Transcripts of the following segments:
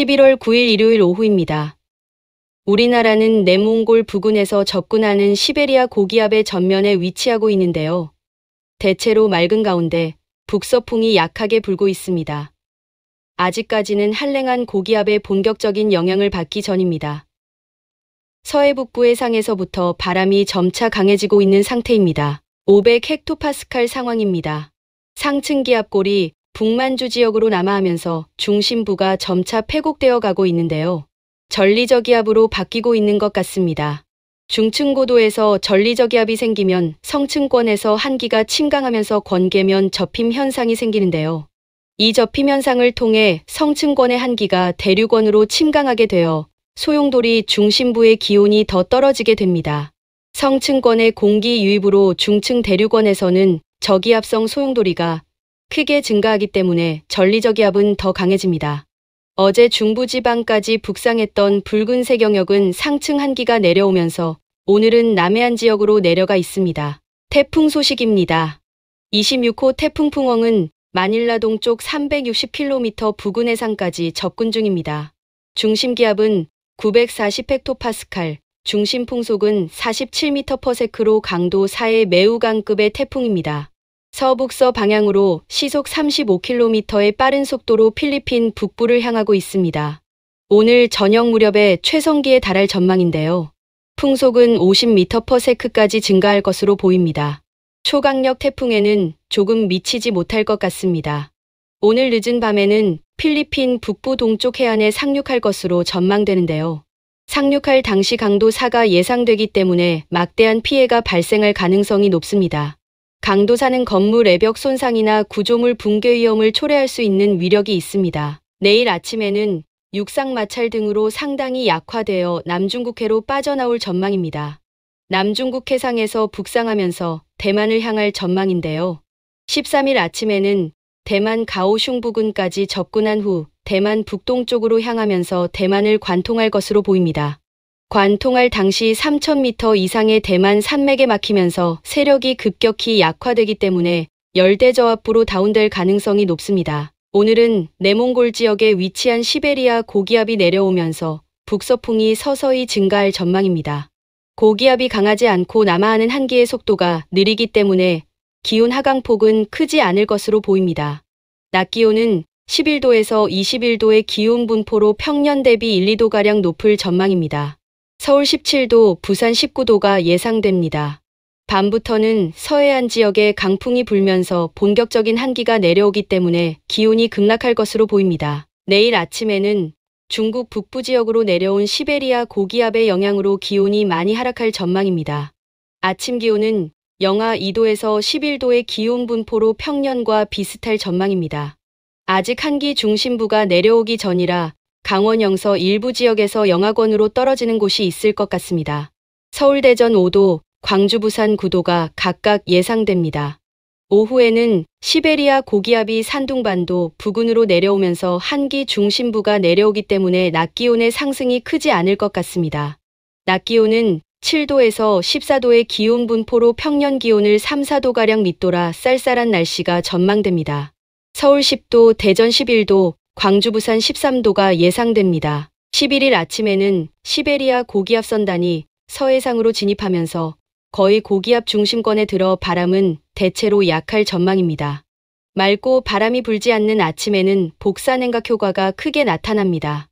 11월 9일 일요일 오후입니다. 우리나라는 내몽골 부근에서 접근하는 시베리아 고기압의 전면에 위치하고 있는데요. 대체로 맑은 가운데 북서풍이 약하게 불고 있습니다. 아직까지는 한랭한 고기압의 본격적인 영향을 받기 전입니다. 서해 북부 해상에서부터 바람이 점차 강해지고 있는 상태입니다. 500헥토파스칼 상황입니다. 상층 기압골이 북만주 지역으로 남하하면서 중심부가 점차 패곡되어 가고 있는데요. 전리저기압으로 바뀌고 있는 것 같습니다. 중층 고도에서 전리저기압이 생기면 성층권에서 한기가 침강하면서 권계면 접힘 현상이 생기는데요. 이 접힘 현상을 통해 성층권의 한기가 대류권으로 침강하게 되어 소용돌이 중심부의 기온이 더 떨어지게 됩니다. 성층권의 공기 유입으로 중층 대류권에서는 저기압성 소용돌이가 크게 증가하기 때문에 전리저기압은 더 강해집니다. 어제 중부지방까지 북상했던 붉은색 영역은 상층 한기가 내려오면서 오늘은 남해안 지역으로 내려가 있습니다. 태풍 소식입니다. 26호 태풍 풍엉은 마닐라 동쪽 360km 부근 해상까지 접근 중입니다. 중심 기압은 940헥토파스칼, 중심 풍속은 47m/s로 강도 4의 매우 강급의 태풍입니다. 서북서 방향으로 시속 35km의 빠른 속도로 필리핀 북부를 향하고 있습니다. 오늘 저녁 무렵에 최성기에 달할 전망인데요. 풍속은 50m/s까지 증가할 것으로 보입니다. 초강력 태풍에는 조금 미치지 못할 것 같습니다. 오늘 늦은 밤에는 필리핀 북부 동쪽 해안에 상륙할 것으로 전망되는데요. 상륙할 당시 강도 4가 예상되기 때문에 막대한 피해가 발생할 가능성이 높습니다. 강도 4는 건물 외벽 손상이나 구조물 붕괴 위험을 초래할 수 있는 위력이 있습니다. 내일 아침에는 육상 마찰 등으로 상당히 약화되어 남중국해로 빠져나올 전망입니다. 남중국 해상에서 북상하면서 대만을 향할 전망인데요. 13일 아침에는 대만 가오슝 부근까지 접근한 후 대만 북동쪽으로 향하면서 대만을 관통할 것으로 보입니다. 관통할 당시 3000m 이상의 대만 산맥에 막히면서 세력이 급격히 약화되기 때문에 열대저압부로 다운될 가능성이 높습니다. 오늘은 내몽골 지역에 위치한 시베리아 고기압이 내려오면서 북서풍이 서서히 증가할 전망입니다. 고기압이 강하지 않고 남하하는 한기의 속도가 느리기 때문에 기온 하강폭은 크지 않을 것으로 보입니다. 낮 기온은 11도에서 21도의 기온 분포로 평년 대비 1, 2도가량 높을 전망입니다. 서울 17도, 부산 19도가 예상됩니다. 밤부터는 서해안 지역에 강풍이 불면서 본격적인 한기가 내려오기 때문에 기온이 급락할 것으로 보입니다. 내일 아침에는 중국 북부 지역으로 내려온 시베리아 고기압의 영향으로 기온이 많이 하락할 전망입니다. 아침 기온은 영하 2도에서 11도의 기온 분포로 평년과 비슷할 전망입니다. 아직 한기 중심부가 내려오기 전이라 강원 영서 일부 지역에서 영하권으로 떨어지는 곳이 있을 것 같습니다. 서울 대전 5도, 광주 부산 9도가 각각 예상됩니다. 오후에는 시베리아 고기압이 산둥반도 부근으로 내려오면서 한기 중심부가 내려오기 때문에 낮 기온의 상승이 크지 않을 것 같습니다. 낮 기온은 7도에서 14도의 기온 분포로 평년 기온을 3, 4도가량 밑돌아 쌀쌀한 날씨가 전망됩니다. 서울 10도, 대전 11도, 광주 부산 13도가 예상됩니다. 11일 아침에는 시베리아 고기압 선단이 서해상으로 진입하면서 거의 고기압 중심권에 들어 바람은 대체로 약할 전망입니다. 맑고 바람이 불지 않는 아침에는 복사냉각 효과가 크게 나타납니다.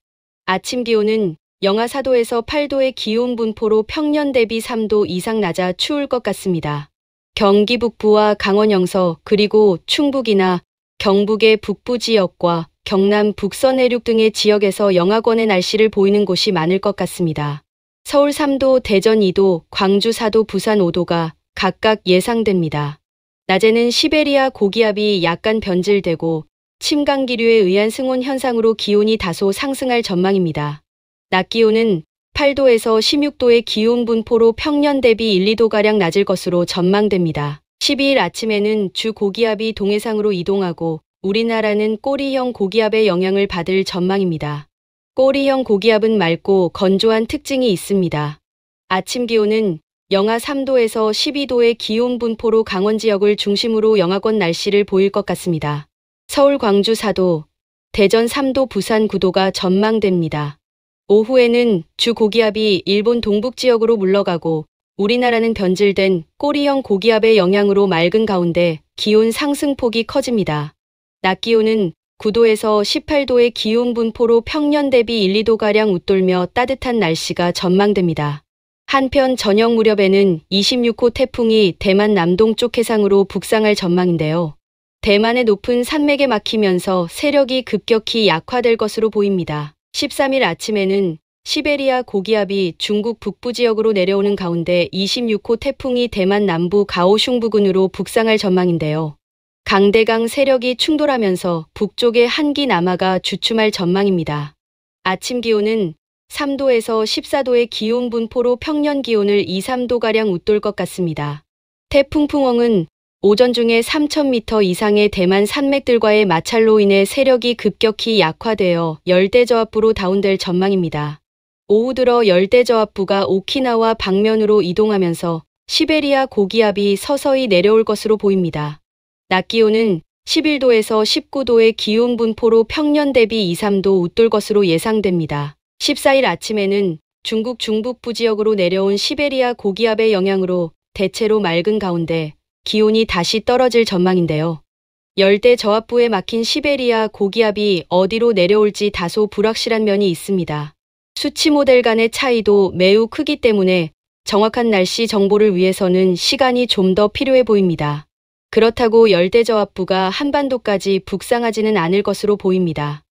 아침 기온은 영하 4도에서 8도의 기온 분포로 평년 대비 3도 이상 낮아 추울 것 같습니다. 경기 북부와 강원 영서 그리고 충북이나 경북의 북부 지역과 경남 북서 내륙 등의 지역에서 영하권의 날씨를 보이는 곳이 많을 것 같습니다. 서울 3도, 대전 2도, 광주 4도, 부산 5도가 각각 예상됩니다. 낮에는 시베리아 고기압이 약간 변질되고 침강기류에 의한 승온 현상으로 기온이 다소 상승할 전망입니다. 낮 기온은 8도에서 16도의 기온 분포로 평년 대비 1, 2도가량 낮을 것으로 전망됩니다. 12일 아침에는 주 고기압이 동해상으로 이동하고 우리나라는 꼬리형 고기압의 영향을 받을 전망입니다. 꼬리형 고기압은 맑고 건조한 특징이 있습니다. 아침 기온은 영하 3도에서 12도의 기온 분포로 강원 지역을 중심으로 영하권 날씨를 보일 것 같습니다. 서울 광주 4도, 대전 3도, 부산 9도가 전망됩니다. 오후에는 주 고기압이 일본 동북 지역으로 물러가고 우리나라는 변질된 꼬리형 고기압의 영향으로 맑은 가운데 기온 상승폭이 커집니다. 낮 기온은 9도에서 18도의 기온 분포로 평년 대비 1, 2도가량 웃돌며 따뜻한 날씨가 전망됩니다. 한편 저녁 무렵에는 26호 태풍이 대만 남동쪽 해상으로 북상할 전망인데요. 대만의 높은 산맥에 막히면서 세력이 급격히 약화될 것으로 보입니다. 13일 아침에는 시베리아 고기압이 중국 북부 지역으로 내려오는 가운데 26호 태풍이 대만 남부 가오슝 부근으로 북상할 전망인데요. 강대강 세력이 충돌하면서 북쪽의 한기 남하가 주춤할 전망입니다. 아침 기온은 3도에서 14도의 기온 분포로 평년 기온을 2, 3도가량 웃돌 것 같습니다. 태풍 풍엉은 오전 중에 3,000m 이상의 대만 산맥들과의 마찰로 인해 세력이 급격히 약화되어 열대저압부로 다운될 전망입니다. 오후 들어 열대저압부가 오키나와 방면으로 이동하면서 시베리아 고기압이 서서히 내려올 것으로 보입니다. 낮 기온은 11도에서 19도의 기온 분포로 평년 대비 2, 3도 웃돌 것으로 예상됩니다. 14일 아침에는 중국 중북부 지역으로 내려온 시베리아 고기압의 영향으로 대체로 맑은 가운데 기온이 다시 떨어질 전망인데요. 열대 저압부에 막힌 시베리아 고기압이 어디로 내려올지 다소 불확실한 면이 있습니다. 수치 모델 간의 차이도 매우 크기 때문에 정확한 날씨 정보를 위해서는 시간이 좀 더 필요해 보입니다. 그렇다고 열대 저압부가 한반도까지 북상하지는 않을 것으로 보입니다.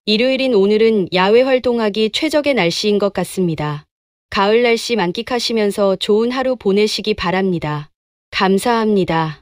일요일인 오늘은 야외 활동하기 최적의 날씨인 것 같습니다. 가을 날씨 만끽하시면서 좋은 하루 보내시기 바랍니다. 감사합니다.